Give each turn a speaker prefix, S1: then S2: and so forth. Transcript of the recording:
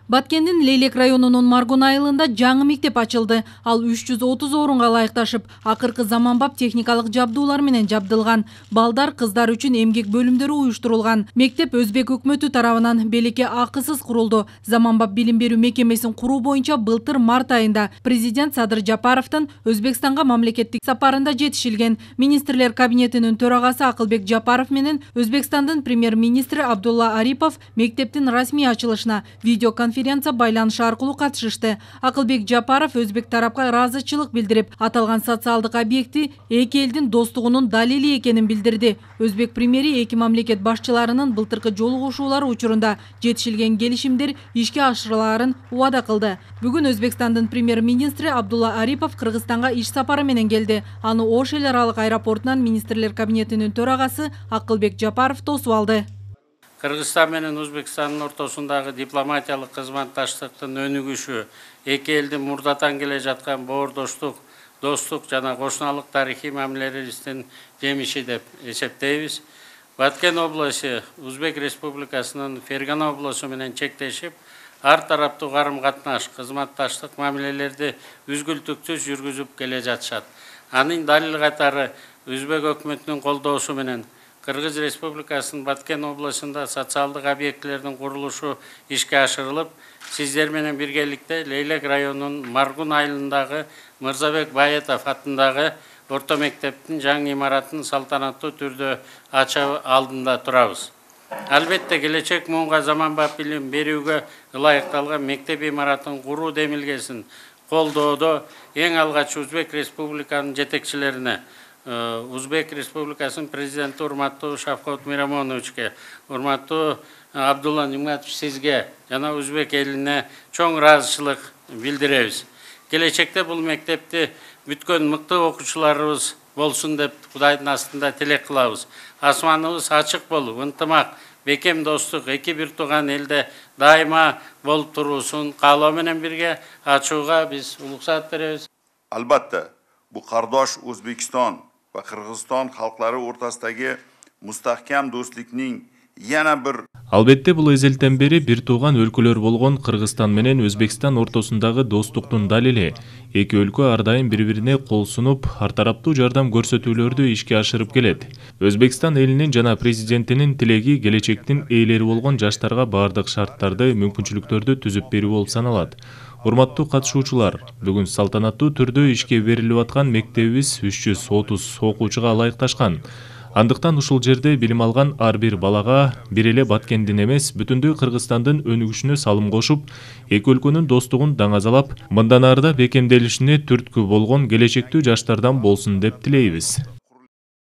S1: Баткендин Лейлек районунун Маргун айылында жаңы мектеп ачылды. Ал 330 орунга ылайыкташып, акыркы заманбап техникалык жабдуулар менен жабдылган. Балдар, кыздар үчүн эмгек бөлүмдөрү уюштурулган. Мектеп Өзбек өкмөтү тарабынан белекке акысыз курулду. Заманбап билим берүү мекемесин куруу боюнча былтыр март айында президент Садыр Жапаровдун Өзбекстанга мамлекеттик сапарында жетишилген. Министрлер кабинетинин төрагасы Акылбек Жапаров менен Өзбекстандын премьер-министри Абдулла Арипов мектептин расмий ачылышына видеоконференция байланышы аркылуу катышышты. Акылбек Жапаров өзбек тарапка ыраазычылык билдирип, аталган социалдык объекти эки элдин достугунун далили экенин билдирди. Өзбек премьери эки мамлекет башчыларынын былтыркы жолугушуулары учурунда жетишилген келишимдер ишке ашырылаарын убада кылды. Бүгүн Өзбекстандын премьер-министри Абдулла Арипов Кыргызстанга иш сапары менен келди. Аны Ош эл аралык аэропортунан министрлер кабинетинин төрагасы Акылбек Жапаров тосуп алды.
S2: Кыргызстан менен Өзбекстандын ортосундагы дипломатиялык кызматташтыктын өнүгүшү эки элдин мурдатан келе жаткан боордоштук, достук жана кошуналык тарыхый мамилелерибиздин жемиши деп эсептейбиз. Баткен областы Өзбек Республикасынын Фергана обласу менен чектешип, ар тараптуу карым-катнаш, кызматташтык мамилелерди үзгүлтүксүз жүргүзүп келе жатышат. Анын далил катары Өзбек өкмөтүнүн колдоосу менен Кыргыз Республикасынын Баткен областында социалдык объектилердин курулушу ишке ашырылып, сиздер менен биргеликте Лейлек районунун Маргун айылындагы Мырзабек Баетов атындагы орто мектептин жаңы имаратын салтанаттуу түрдө ачуу алдында турабыз. Албетте келечек муунга заманбап билим берүүгө ылайыкталган мектеп имаратын куруу демилгесин колдоодо эң алгач Өзбек Республиканын жетекчилерине, Өзбек Республикасынын президенти урматтуу Шавкат Мирамоновичке, урматтуу Абдулла Ниматович сизге жана Өзбек элине чоң ыраазычылык билдиребиз. Келечекте бул мектепти бүткөн мыкты окуучуларыбыз болсун деп Кудайдын астында тилек кылабыз. Асманыбыз ачык болуп, ынтымак, бекем достук эки бир тууган элде дайыма болуп туруусун каалоо менен бирге ачууга биз улуксаат беребиз.
S3: Albatta bu qardosh O'zbekiston va Qirg'iziston xalqlari o'rtasidagi mustahkam do'stlikning yana bir
S4: Албетте бул эзелтен бери бир тууган өлкөлөр болгон Кыргызстан менен Өзбекстан ортосундагы достуктун далили. Эки өлкө ар дайым бири-бирине кол сунуп, ар тараптуу жардам көрсөтүүлөрдү ишке ашырып келет. Өзбекстан элинин жана президентинин тилеги келечектин ээлери болгон жаштарга бардык шарттарды, мүмкүнчүлүктөрдү түзүп берүү болуп саналат. Урматтуу катышуучулар, бүгүн салтанаттуу түрдө ишке берилип аткан мектебибиз 330 окуучуга ылайыкташкан. Андыктан ушул жерде билим алган ар бир балага бир эле Баткендин эмес, бүтүндөй Кыргызстандын өнүгүшүнө салым кошуп, эки өлкөнүн достугун даңазалап, мындан арыда бекемделишине түрткү болгон келечектүү жаштардан болсун деп тилейбиз.